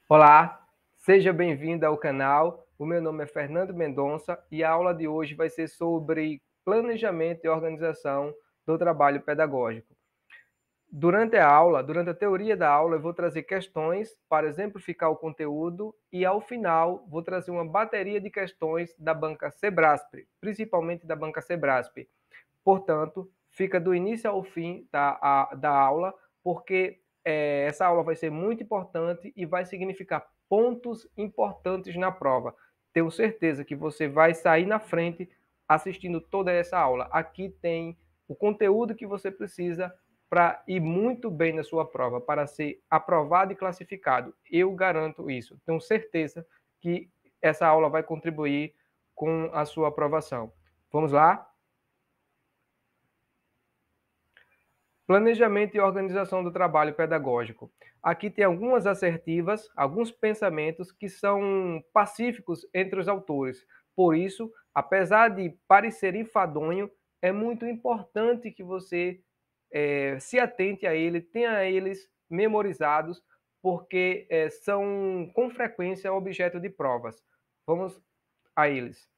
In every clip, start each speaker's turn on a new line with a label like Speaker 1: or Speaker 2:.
Speaker 1: Olá, seja bem-vindo ao canal. O meu nome é Fernando Mendonça e a aula de hoje vai ser sobre planejamento e organização do trabalho pedagógico. Durante a teoria da aula, eu vou trazer questões para exemplificar o conteúdo e, ao final, vou trazer uma bateria de questões da banca Sebrasp, principalmente da banca Sebrasp. Portanto, fica do início ao fim da aula, porque essa aula vai ser muito importante e vai significar pontos importantes na prova. Tenho certeza que você vai sair na frente assistindo toda essa aula. Aqui tem o conteúdo que você precisa para ir muito bem na sua prova, para ser aprovado e classificado. Eu garanto isso. Tenho certeza que essa aula vai contribuir com a sua aprovação. Vamos lá? Planejamento e organização do trabalho pedagógico. Aqui tem algumas assertivas, alguns pensamentos que são pacíficos entre os autores. Por isso, apesar de parecer enfadonho, é muito importante que você se atente a ele, tenha eles memorizados, porque são com frequência objeto de provas. Vamos a eles.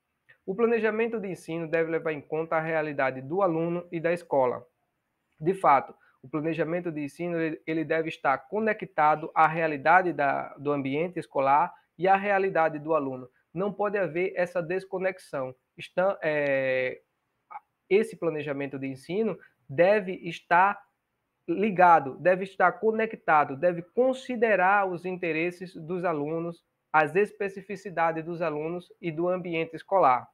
Speaker 1: O planejamento de ensino deve levar em conta a realidade do aluno e da escola. De fato, o planejamento de ensino ele deve estar conectado à realidade do ambiente escolar e à realidade do aluno. Não pode haver essa desconexão. Esse planejamento de ensino deve estar ligado, deve estar conectado, deve considerar os interesses dos alunos, as especificidades dos alunos e do ambiente escolar.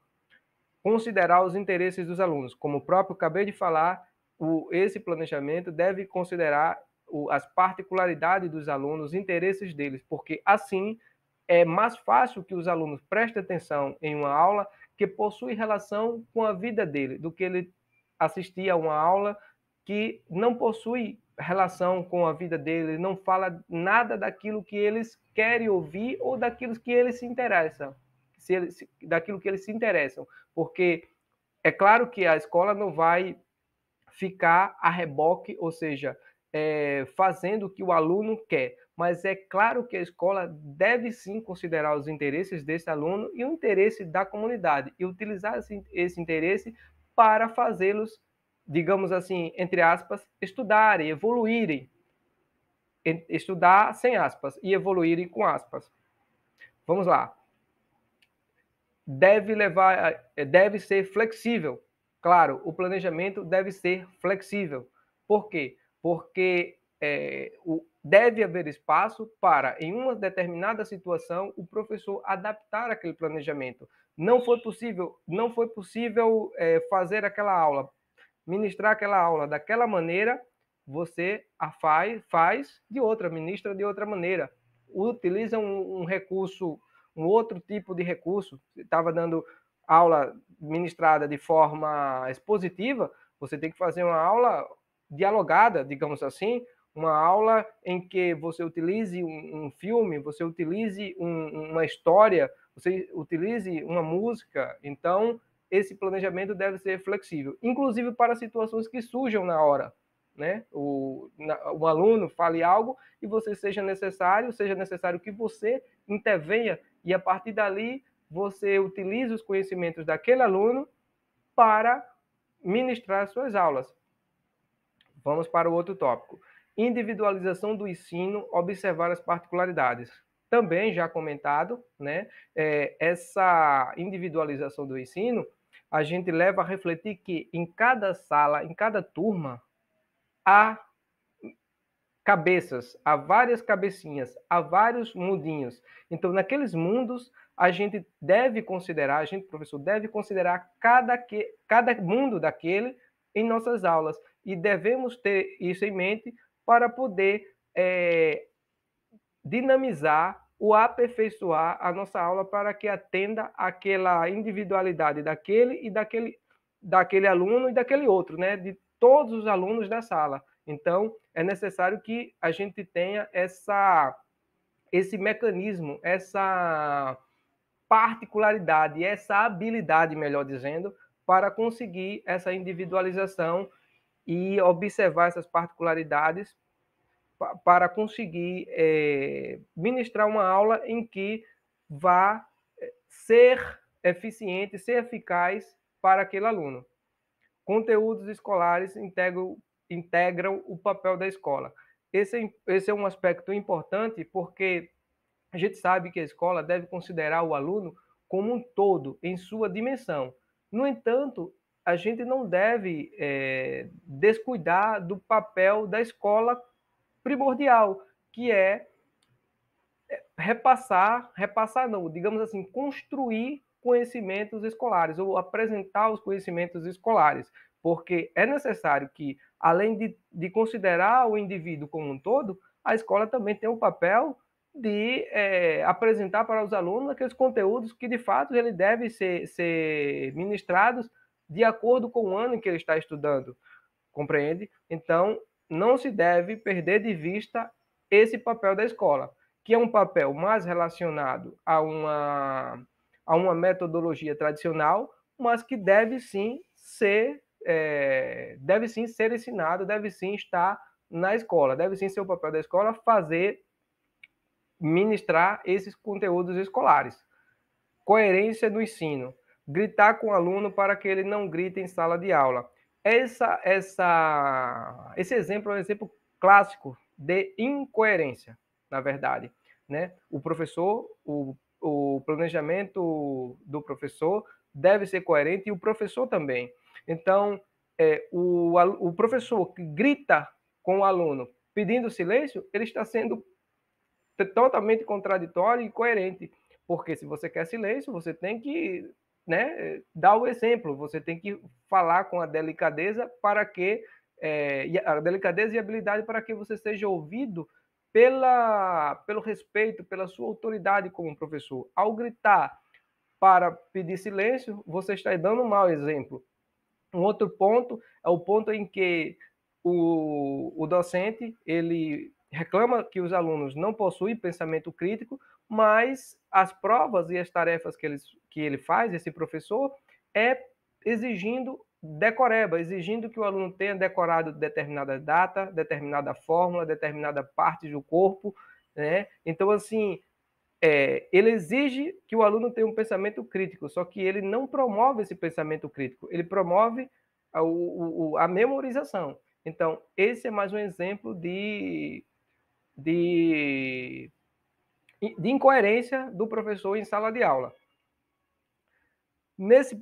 Speaker 1: Considerar os interesses dos alunos. Como o próprio acabei de falar, esse planejamento deve considerar as particularidades dos alunos, os interesses deles, porque assim é mais fácil que os alunos prestem atenção em uma aula que possui relação com a vida dele, do que ele assistir a uma aula que não possui relação com a vida dele, não fala nada daquilo que eles querem ouvir ou daquilo que eles se interessam, daquilo que eles se interessam, porque é claro que a escola não vai ficar a reboque, ou seja, fazendo o que o aluno quer. Mas é claro que a escola deve sim considerar os interesses desse aluno e o interesse da comunidade e utilizar esse interesse para fazê-los, digamos assim, entre aspas, estudarem, evoluírem. Estudar sem aspas e evoluírem com aspas. Vamos lá. Deve ser flexível. Claro, o planejamento deve ser flexível. Por quê? Porque deve haver espaço para, em uma determinada situação, o professor adaptar aquele planejamento. Não foi possível fazer aquela aula, ministrar aquela aula daquela maneira, você a faz de outra, ministra de outra maneira. Utiliza um recurso, um outro tipo de recurso. Estava dando aula ministrada de forma expositiva, você tem que fazer uma aula dialogada, digamos assim, uma aula em que você utilize um filme, você utilize uma história, você utilize uma música. Então, esse planejamento deve ser flexível, inclusive para situações que surjam na hora. Né? O aluno fale algo e seja necessário que você intervenha e a partir dali você utilize os conhecimentos daquele aluno para ministrar suas aulas. Vamos para o outro tópico. Individualização do ensino, observar as particularidades. Também já comentado, né? Essa individualização do ensino, a gente leva a refletir que em cada sala, em cada turma, há cabeças, há várias cabecinhas, há vários mundinhos. Então, naqueles mundos, a gente, professor, deve considerar cada mundo daquele em nossas aulas. E devemos ter isso em mente para poder dinamizar ou aperfeiçoar a nossa aula para que atenda àquela individualidade daquele aluno e daquele outro, né? De todos os alunos da sala. Então, é necessário que a gente tenha esse mecanismo, essa particularidade, essa habilidade, melhor dizendo, para conseguir essa individualização e observar essas particularidades para conseguir ministrar ministrar uma aula em que vá ser eficiente, ser eficaz para aquele aluno. Conteúdos escolares integram o papel da escola. Esse é um aspecto importante porque a gente sabe que a escola deve considerar o aluno como um todo, em sua dimensão. No entanto, a gente não deve descuidar do papel da escola primordial, que é repassar não, digamos assim, construir conhecimentos escolares ou apresentar os conhecimentos escolares, porque é necessário que, além de considerar o indivíduo como um todo, a escola também tem o papel de apresentar para os alunos aqueles conteúdos que, de fato, ele deve ser ministrados de acordo com o ano em que ele está estudando, compreende? Então, não se deve perder de vista esse papel da escola, que é um papel mais relacionado a uma metodologia tradicional, mas que deve sim ser ensinado, deve sim estar na escola, deve sim ser o papel da escola ministrar esses conteúdos escolares. Coerência no ensino. Gritar com o aluno para que ele não grite em sala de aula. Esse exemplo é um exemplo clássico de incoerência, na verdade. Né? O professor, o planejamento do professor deve ser coerente e o professor também. Então, o professor que grita com o aluno pedindo silêncio, ele está sendo totalmente contraditório e incoerente. Porque se você quer silêncio, você tem que, né, dar o exemplo, você tem que falar com a delicadeza para que a delicadeza e a habilidade para que você seja ouvido pelo respeito, pela sua autoridade como professor. Ao gritar para pedir silêncio, você está dando um mau exemplo. Um outro ponto é o ponto em que o docente ele reclama que os alunos não possuem pensamento crítico, mas as provas e as tarefas que ele faz, esse professor, é exigindo decoreba, exigindo que o aluno tenha decorado determinada data, determinada fórmula, determinada parte do corpo, né? Então, assim, ele exige que o aluno tenha um pensamento crítico, só que ele não promove esse pensamento crítico, ele promove a memorização. Então, esse é mais um exemplo de incoerência do professor em sala de aula. Nesse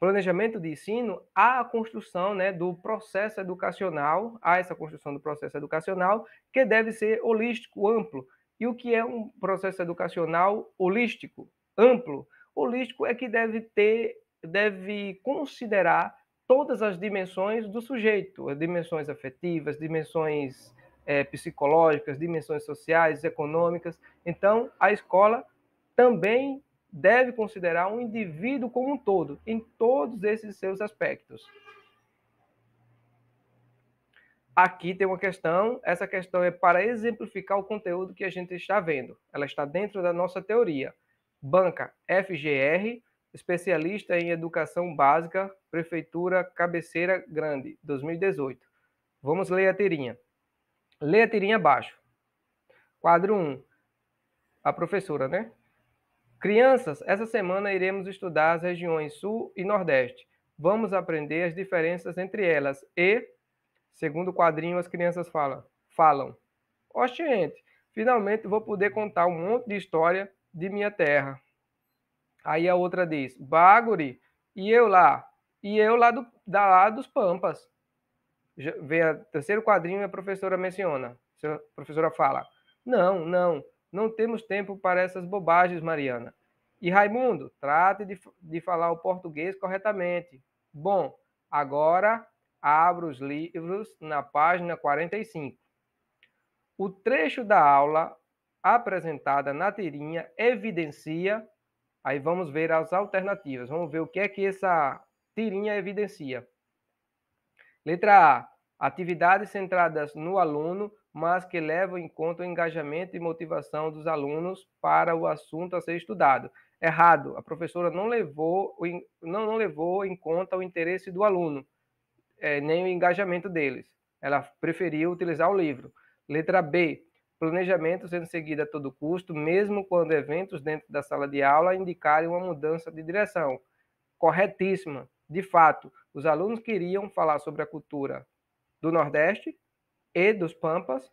Speaker 1: planejamento de ensino, há a construção, né, do processo educacional, há essa construção do processo educacional que deve ser holístico, amplo. E o que é um processo educacional holístico, amplo? Holístico é que deve considerar todas as dimensões do sujeito, as dimensões afetivas, dimensões psicológicas, dimensões sociais, econômicas. Então, a escola também deve considerar um indivíduo como um todo, em todos esses seus aspectos. Aqui tem uma questão, essa questão é para exemplificar o conteúdo que a gente está vendo. Ela está dentro da nossa teoria. Banca FGR, especialista em educação básica, Prefeitura Cabeceira Grande, 2018. Vamos ler a tirinha. Lê a tirinha abaixo. Quadro 1. A professora, né? Crianças, essa semana iremos estudar as regiões Sul e Nordeste. Vamos aprender as diferenças entre elas e, segundo o quadrinho, as crianças falam. Oxente, finalmente vou poder contar um monte de história de minha terra. Aí a outra diz, Baguri, e eu lá? E eu lá dos Pampas. Vem o terceiro quadrinho e a professora menciona. A professora fala, não temos tempo para essas bobagens, Mariana. E Raimundo, trate de falar o português corretamente. Bom, agora abra os livros na página 45. O trecho da aula apresentada na tirinha evidencia, aí vamos ver as alternativas, vamos ver o que é que essa tirinha evidencia. Letra A, atividades centradas no aluno, mas que levam em conta o engajamento e motivação dos alunos para o assunto a ser estudado. Errado, a professora não levou em conta o interesse do aluno, nem o engajamento deles. Ela preferiu utilizar o livro. Letra B, Planejamento sendo seguido a todo custo, mesmo quando eventos dentro da sala de aula indicarem uma mudança de direção. Corretíssima. De fato, os alunos queriam falar sobre a cultura do Nordeste e dos Pampas,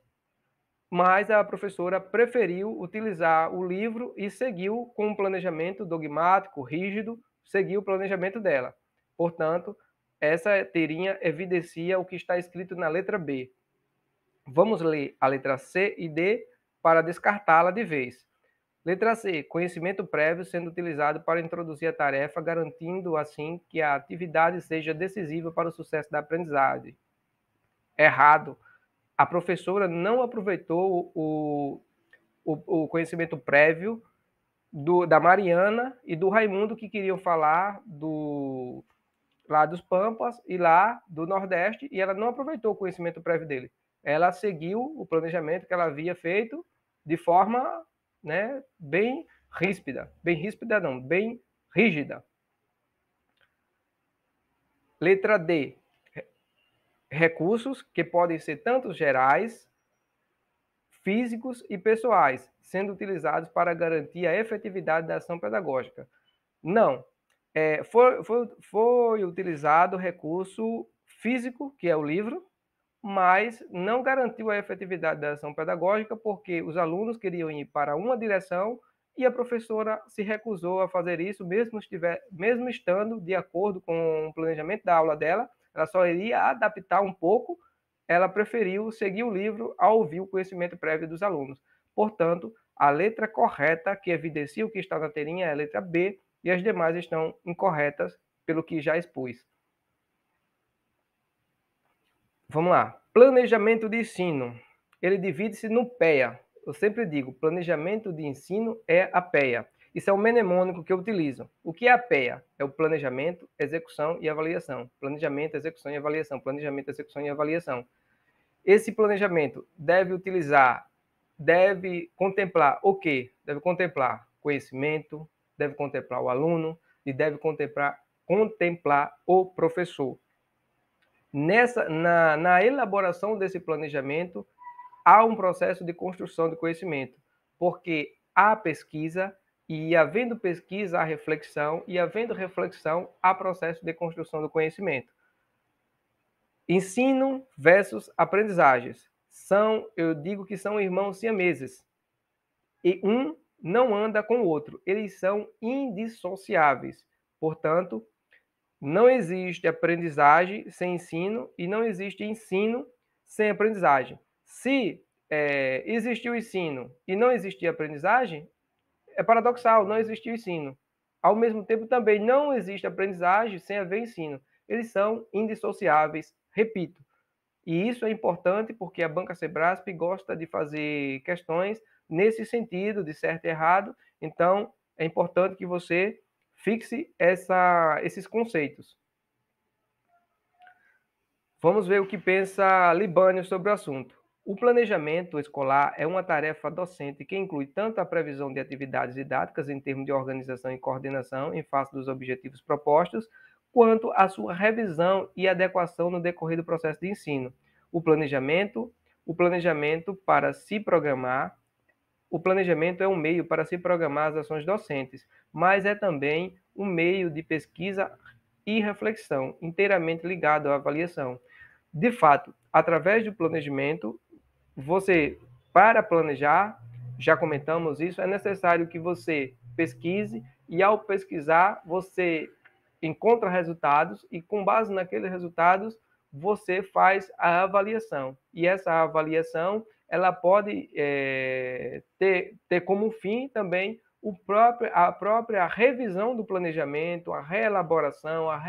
Speaker 1: mas a professora preferiu utilizar o livro e seguiu com um planejamento dogmático, rígido, seguiu o planejamento dela. Portanto, essa tirinha evidencia o que está escrito na letra B. Vamos ler a letra C e D para descartá-la de vez. Letra C. Conhecimento prévio sendo utilizado para introduzir a tarefa, garantindo assim que a atividade seja decisiva para o sucesso da aprendizagem. Errado. A professora não aproveitou o conhecimento prévio da Mariana e do Raimundo, que queriam falar lá dos Pampas e lá do Nordeste, e ela não aproveitou o conhecimento prévio dele. Ela seguiu o planejamento que ela havia feito de forma, né, bem ríspida. Bem ríspida não, bem rígida. Letra D. Recursos que podem ser tanto gerais, físicos e pessoais, sendo utilizados para garantir a efetividade da ação pedagógica. Não. Foi utilizado recurso físico, que é o livro, mas não garantiu a efetividade da ação pedagógica, porque os alunos queriam ir para uma direção e a professora se recusou a fazer isso, mesmo estando de acordo com o planejamento da aula dela, ela só iria adaptar um pouco, ela preferiu seguir o livro ao ouvir o conhecimento prévio dos alunos. Portanto, a letra correta, que evidencia o que está na telinha, é a letra B, e as demais estão incorretas pelo que já expus. Vamos lá. Planejamento de ensino. Ele divide-se no PEA. Eu sempre digo, planejamento de ensino é a PEA. Isso é o mnemônico que eu utilizo. O que é a PEA? É o planejamento, execução e avaliação. Planejamento, execução e avaliação. Planejamento, execução e avaliação. Esse planejamento deve contemplar o quê? Deve contemplar conhecimento, deve contemplar o aluno e deve contemplar o professor. Na elaboração desse planejamento, há um processo de construção de conhecimento, porque há pesquisa, e havendo pesquisa, há reflexão, e havendo reflexão, há processo de construção do conhecimento. Ensino versus aprendizagens. Eu digo que são irmãos siameses, e um não anda com o outro, eles são indissociáveis. Portanto, não existe aprendizagem sem ensino e não existe ensino sem aprendizagem. Se existir o ensino e não existir aprendizagem, é paradoxal, não existe o ensino. Ao mesmo tempo, também não existe aprendizagem sem haver ensino. Eles são indissociáveis, repito. E isso é importante porque a Banca Sebrasp gosta de fazer questões nesse sentido, de certo e errado. Então, é importante que você fixe esses conceitos. Vamos ver o que pensa Libânio sobre o assunto. O planejamento escolar é uma tarefa docente que inclui tanto a previsão de atividades didáticas em termos de organização e coordenação em face dos objetivos propostos, quanto a sua revisão e adequação no decorrer do processo de ensino. O planejamento para se programar, o planejamento é um meio para se programar as ações docentes, mas é também um meio de pesquisa e reflexão, inteiramente ligado à avaliação. De fato, através do planejamento, para planejar, já comentamos isso, é necessário que você pesquise e, ao pesquisar, você encontra resultados e, com base naqueles resultados, você faz a avaliação. E essa avaliação, ela pode ter como fim também a própria revisão do planejamento, a reelaboração, a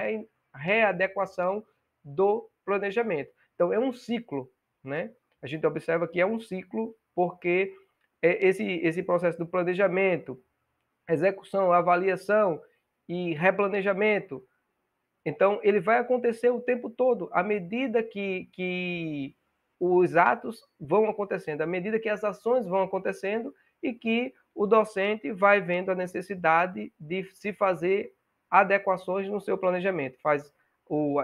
Speaker 1: readequação do planejamento. Então, é um ciclo, né? A gente observa que é um ciclo porque esse processo do planejamento, execução, avaliação e replanejamento, então ele vai acontecer o tempo todo, à medida que os atos vão acontecendo, à medida que as ações vão acontecendo e que o docente vai vendo a necessidade de se fazer adequações no seu planejamento. Faz o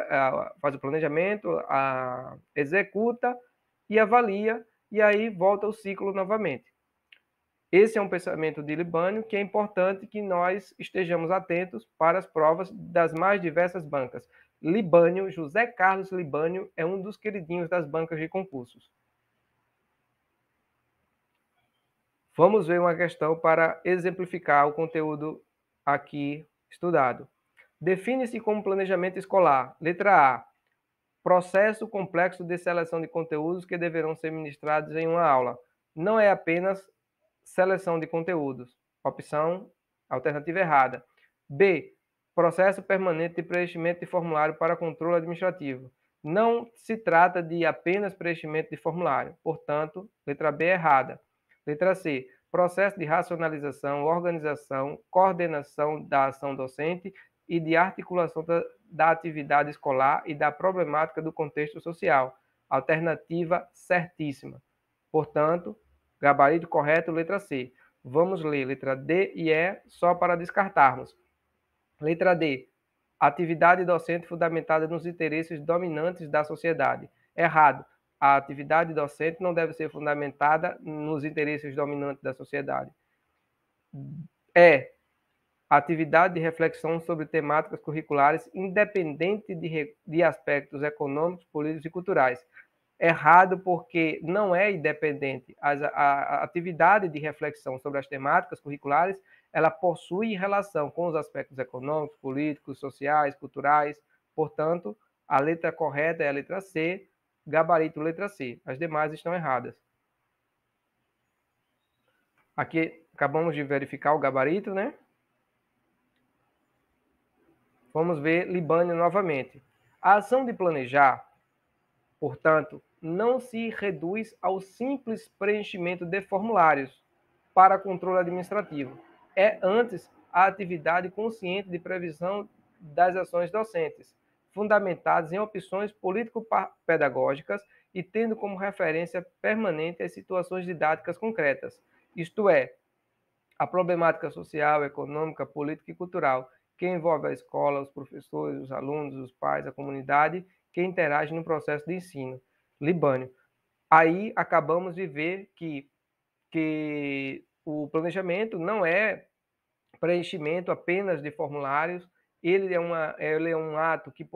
Speaker 1: planejamento, executa e avalia, e aí volta o ciclo novamente. Esse é um pensamento de Libânio que é importante que nós estejamos atentos para as provas das mais diversas bancas. Libânio, José Carlos Libânio, é um dos queridinhos das bancas de concursos. Vamos ver uma questão para exemplificar o conteúdo aqui estudado. Define-se como planejamento escolar. Letra A. Processo complexo de seleção de conteúdos que deverão ser ministrados em uma aula. Não é apenas seleção de conteúdos. Opção alternativa errada. B. Processo permanente de preenchimento de formulário para controle administrativo. Não se trata de apenas preenchimento de formulário. Portanto, letra B é errada. Letra C. Processo de racionalização, organização, coordenação da ação docente e de articulação da atividade escolar e da problemática do contexto social. Alternativa certíssima. Portanto, gabarito correto, letra C. Vamos ler letra D e E só para descartarmos. Letra D. Atividade docente fundamentada nos interesses dominantes da sociedade. Errado. A atividade docente não deve ser fundamentada nos interesses dominantes da sociedade. Atividade de reflexão sobre temáticas curriculares independente de aspectos econômicos, políticos e culturais. Errado porque não é independente. A atividade de reflexão sobre as temáticas curriculares, ela possui relação com os aspectos econômicos, políticos, sociais, culturais. Portanto, a letra correta é a letra C, gabarito letra C. As demais estão erradas. Aqui acabamos de verificar o gabarito, né? Vamos ver Libânio novamente. A ação de planejar, portanto, não se reduz ao simples preenchimento de formulários para controle administrativo. É antes a atividade consciente de previsão das ações docentes, fundamentadas em opções político-pedagógicas e tendo como referência permanente as situações didáticas concretas, isto é, a problemática social, econômica, política e cultural, que envolve a escola, os professores, os alunos, os pais, a comunidade que interage no processo de ensino. Libânio. Aí acabamos de ver que o planejamento não é preenchimento apenas de formulários, ele é um ato que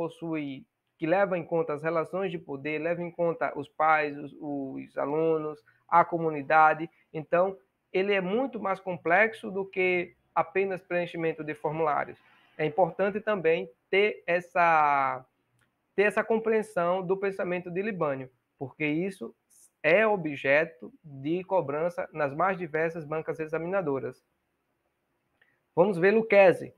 Speaker 1: leva em conta as relações de poder, leva em conta os pais, os alunos, a comunidade. Então, ele é muito mais complexo do que apenas preenchimento de formulários. É importante também ter essa compreensão do pensamento de Libânio, porque isso é objeto de cobrança nas mais diversas bancas examinadoras. Vamos ver Lucchesi.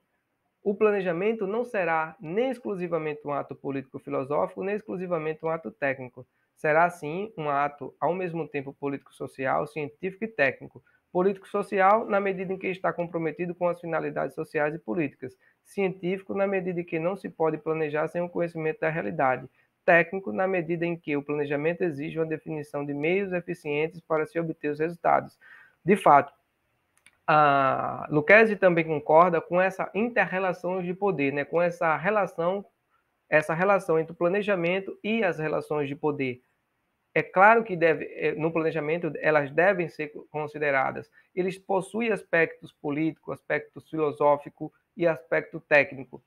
Speaker 1: O planejamento não será nem exclusivamente um ato político-filosófico, nem exclusivamente um ato técnico. Será, sim, um ato ao mesmo tempo político-social, científico e técnico. Político-social, na medida em que está comprometido com as finalidades sociais e políticas. Científico, na medida em que não se pode planejar sem o conhecimento da realidade. Técnico, na medida em que o planejamento exige uma definição de meios eficientes para se obter os resultados. De fato, a Lucchesi também concorda com essa inter-relação de poder, né? Com essa relação entre o planejamento e as relações de poder. É claro que no planejamento elas devem ser consideradas. Eles possuem aspectos políticos, aspectos filosóficos e aspecto técnico,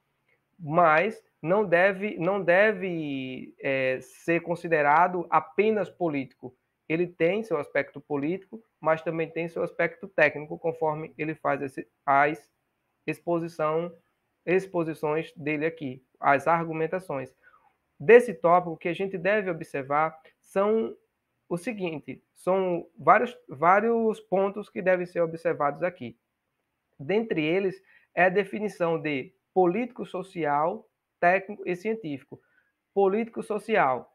Speaker 1: mas não deve ser considerado apenas político. Ele tem seu aspecto político, mas também tem seu aspecto técnico, conforme ele faz as exposições dele aqui, as argumentações. Desse tópico, o que a gente deve observar são o seguinte, são vários pontos que devem ser observados aqui. Dentre eles, é a definição de político-social, técnico e científico. Político-social,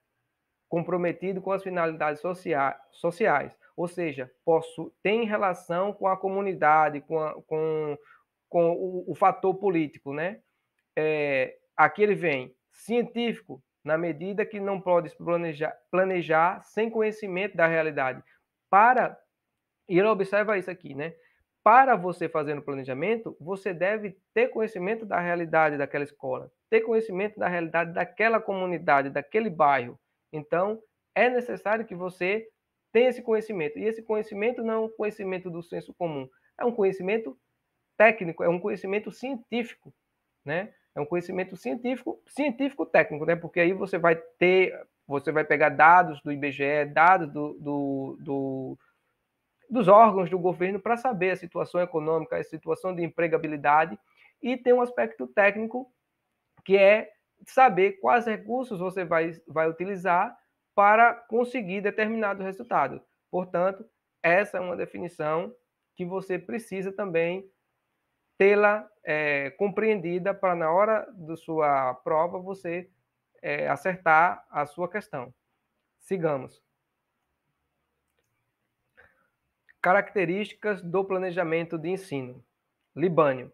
Speaker 1: comprometido com as finalidades sociais, ou seja, tem relação com a comunidade, com o fator político, né? Aqui ele vem científico, na medida que não pode planejar sem conhecimento da realidade. E ele observa isso aqui, né? Para você fazer um planejamento, você deve ter conhecimento da realidade daquela escola, ter conhecimento da realidade daquela comunidade, daquele bairro. Então, é necessário que você tem esse conhecimento. E esse conhecimento não é um conhecimento do senso comum, é um conhecimento técnico, é um conhecimento científico, né? É um conhecimento científico técnico, né? Porque aí você vai pegar dados do IBGE, dados dos órgãos do governo para saber a situação econômica, a situação de empregabilidade, e tem um aspecto técnico que é saber quais recursos você vai utilizar para conseguir determinado resultado. Portanto, essa é uma definição que você precisa também tê-la compreendida para, na hora da sua prova, você acertar a sua questão. Sigamos. Características do planejamento de ensino. Libânio.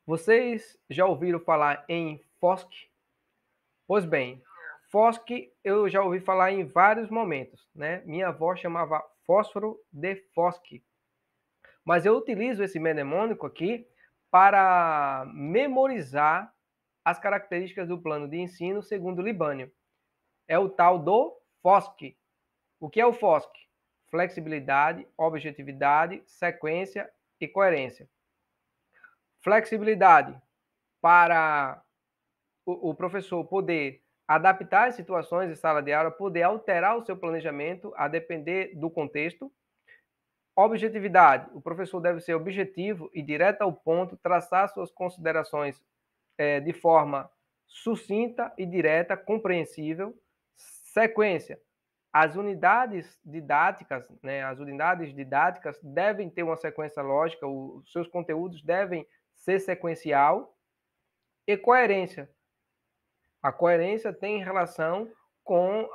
Speaker 1: Vocês já ouviram falar em FOSC? Pois bem, FOSC eu já ouvi falar em vários momentos, né? Minha avó chamava fósforo de FOSC. Mas eu utilizo esse mnemônico aqui para memorizar as características do plano de ensino segundo Libânio. É o tal do FOSC. O que é o FOSC? Flexibilidade, objetividade, sequência e coerência. Flexibilidade para o professor poder adaptar as situações de sala de aula, poder alterar o seu planejamento a depender do contexto. Objetividade, o professor deve ser objetivo e direto ao ponto, traçar suas considerações de forma sucinta e direta, compreensível. Sequência, as unidades didáticas, né, devem ter uma sequência lógica, os seus conteúdos devem ser sequencial. E coerência, a coerência tem relação com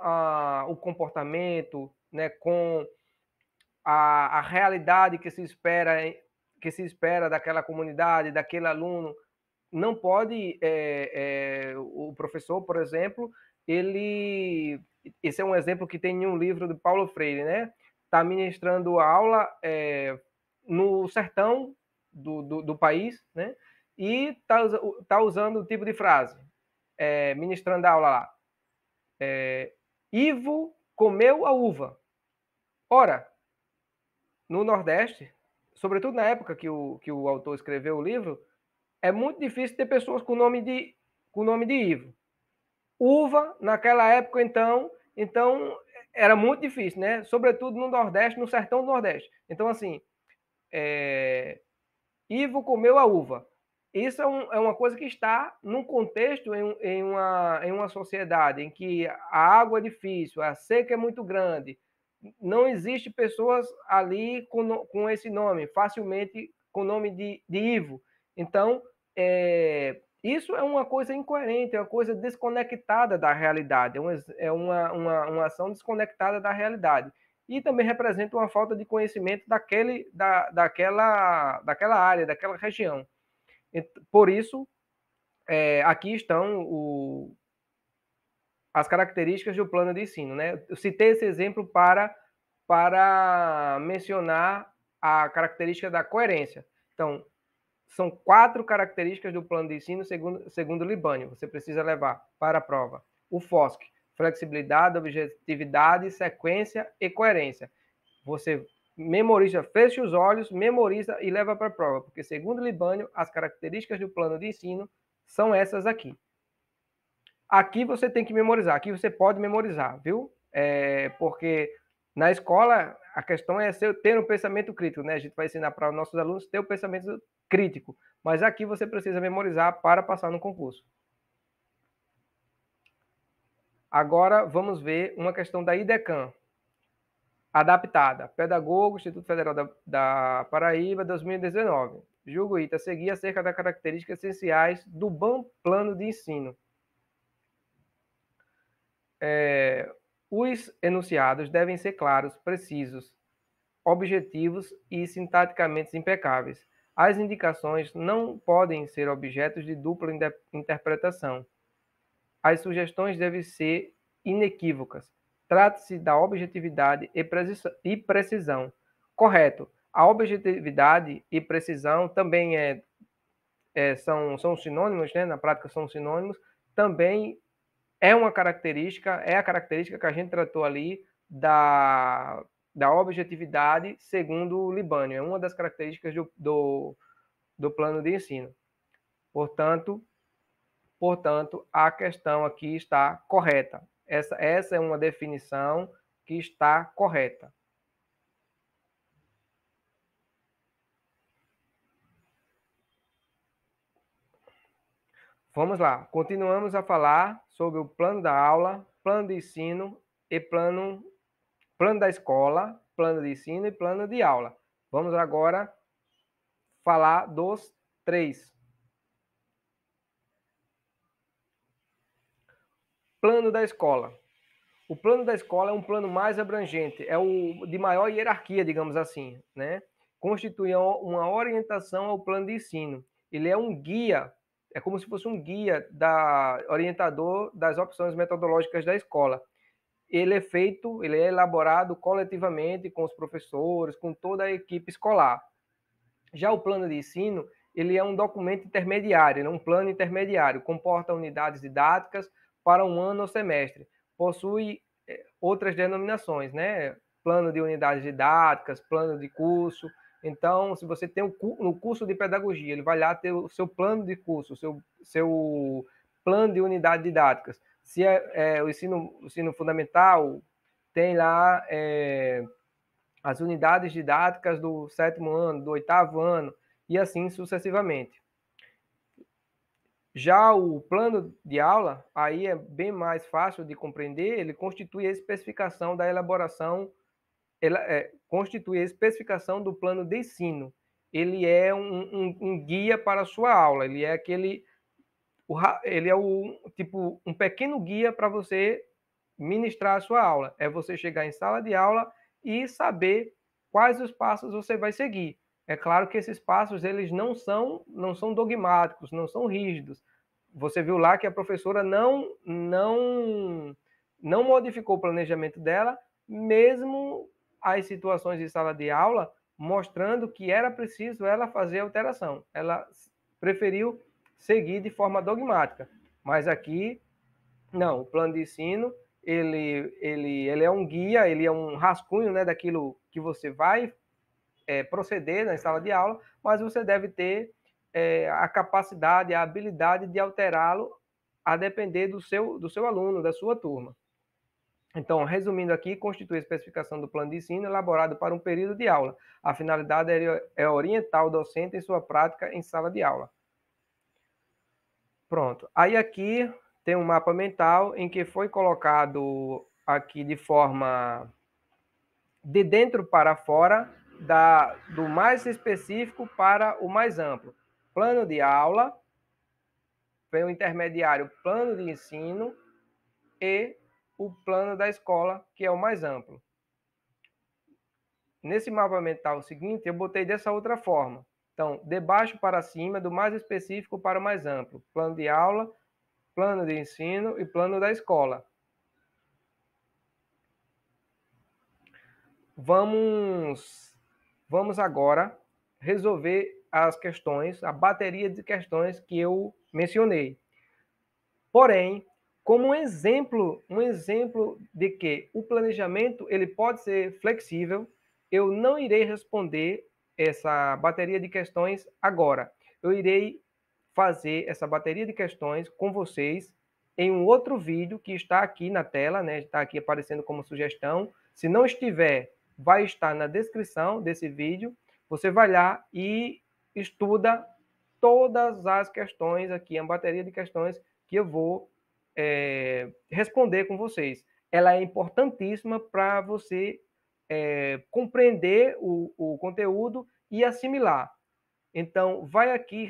Speaker 1: o comportamento, né, com a realidade que se espera daquela comunidade, daquele aluno. Não pode, o professor, por exemplo, esse é um exemplo que tem em um livro do Paulo Freire, né? Está ministrando aula no sertão do país, né? E tá usando o tipo de frase, ministrando a aula lá. Ivo comeu a uva. Ora, no Nordeste, sobretudo na época que o autor escreveu o livro, é muito difícil ter pessoas com nome de Ivo. Uva, naquela época, então era muito difícil, né? Sobretudo no Nordeste, no sertão do Nordeste. Então, assim, Ivo comeu a uva. Isso é uma coisa que está num contexto, em uma sociedade em que a água é difícil, a seca é muito grande, não existe pessoas ali com esse nome, facilmente com o nome de Ivo. Então, isso é uma coisa incoerente, é uma coisa desconectada da realidade, é uma ação desconectada da realidade. E também representa uma falta de conhecimento daquela área, daquela região. Por isso, aqui estão as características do plano de ensino, né? Eu citei esse exemplo para mencionar a característica da coerência. Então, são 4 características do plano de ensino segundo Libânio. Você precisa levar para a prova. O FOSC, flexibilidade, objetividade, sequência e coerência. Você memoriza, fecha os olhos, memoriza e leva para a prova, porque segundo Libânio, as características do plano de ensino são essas aqui. Aqui você tem que memorizar, aqui você pode memorizar, viu? Porque na escola a questão é ter um pensamento crítico, né? A gente vai ensinar para os nossos alunos ter o pensamento crítico, mas aqui você precisa memorizar para passar no concurso. Agora vamos ver uma questão da IDECAM, adaptada. Pedagogo, Instituto Federal da Paraíba, 2019. Julgo item a seguir acerca das características essenciais do bom plano de ensino. Os enunciados devem ser claros, precisos, objetivos e sintaticamente impecáveis. As indicações não podem ser objetos de dupla interpretação. As sugestões devem ser inequívocas. Trata-se da objetividade e precisão. Correto. A objetividade e precisão também são sinônimos, né? Na prática são sinônimos. Também é a característica que a gente tratou ali da objetividade segundo o Libânio. É uma das características do plano de ensino. Portanto, a questão aqui está correta. Essa é uma definição que está correta. Vamos lá, continuamos a falar sobre o plano da aula, plano de ensino e plano da escola, plano de ensino e plano de aula. Vamos agora falar dos 3. Plano da escola. O plano da escola é um plano mais abrangente, é o de maior hierarquia, digamos assim, né? Constitui uma orientação ao plano de ensino. Ele é um guia, é como se fosse um guia orientador das opções metodológicas da escola. Ele é elaborado coletivamente com os professores, com toda a equipe escolar. Já o plano de ensino, ele é um documento intermediário, um plano intermediário, comporta unidades didáticas para um ano ou semestre. Possui outras denominações, né? Plano de unidades didáticas, plano de curso. Então, se você tem no curso de pedagogia, ele vai lá ter o seu plano de curso, o seu plano de unidades didáticas. Se o ensino fundamental, tem lá as unidades didáticas do 7º ano, do 8º ano, e assim sucessivamente. Já o plano de aula, aí é bem mais fácil de compreender, ele constitui a especificação da elaboração, constitui a especificação do plano de ensino. Ele é um guia para a sua aula, ele é tipo um pequeno guia para você ministrar a sua aula. É você chegar em sala de aula e saber quais os passos você vai seguir. É claro que esses passos eles não são dogmáticos, não são rígidos. Você viu lá que a professora não modificou o planejamento dela, mesmo as situações de sala de aula mostrando que era preciso ela fazer alteração. Ela preferiu seguir de forma dogmática. Mas aqui, não, o plano de ensino, ele é um guia, ele é um rascunho, né, daquilo que você vai proceder na sala de aula, mas você deve ter a capacidade, a habilidade de alterá-lo a depender do seu aluno, da sua turma. Então, resumindo aqui, constitui a especificação do plano de ensino elaborado para um período de aula. A finalidade é orientar o docente em sua prática em sala de aula. Pronto. Aí aqui tem um mapa mental em que foi colocado aqui de forma de dentro para fora, do mais específico para o mais amplo. Plano de aula, vem o intermediário plano de ensino e o plano da escola, que é o mais amplo. Nesse mapa mental seguinte, eu botei dessa outra forma. Então, de baixo para cima, do mais específico para o mais amplo. Plano de aula, plano de ensino e plano da escola. Vamos agora resolver as questões, a bateria de questões que eu mencionei. Porém, como um exemplo de que o planejamento ele pode ser flexível, eu não irei responder essa bateria de questões agora. Eu irei fazer essa bateria de questões com vocês em um outro vídeo que está aqui na tela, né? Está aqui aparecendo como sugestão. Se não estiver, vai estar na descrição desse vídeo. Você vai lá e estuda todas as questões aqui, a bateria de questões que eu vou responder com vocês. Ela é importantíssima para você compreender o conteúdo e assimilar. Então, vai aqui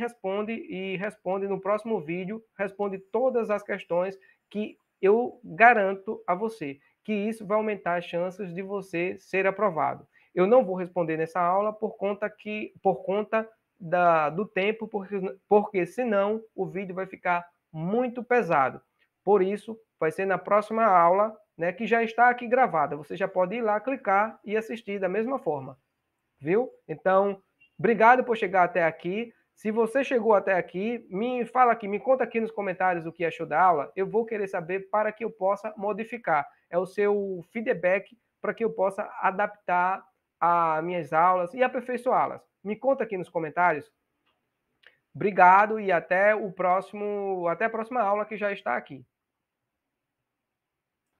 Speaker 1: e responde no próximo vídeo, responde todas as questões que eu garanto a você, que isso vai aumentar as chances de você ser aprovado. Eu não vou responder nessa aula por conta do tempo, porque senão o vídeo vai ficar muito pesado. Por isso, vai ser na próxima aula, né, que já está aqui gravada. Você já pode ir lá, clicar e assistir da mesma forma. Viu? Então, obrigado por chegar até aqui. Se você chegou até aqui, me fala aqui, me conta aqui nos comentários o que achou da aula. Eu vou querer saber para que eu possa modificar. É o seu feedback para que eu possa adaptar as minhas aulas e aperfeiçoá-las? Me conta aqui nos comentários. Obrigado e até a próxima aula que já está aqui.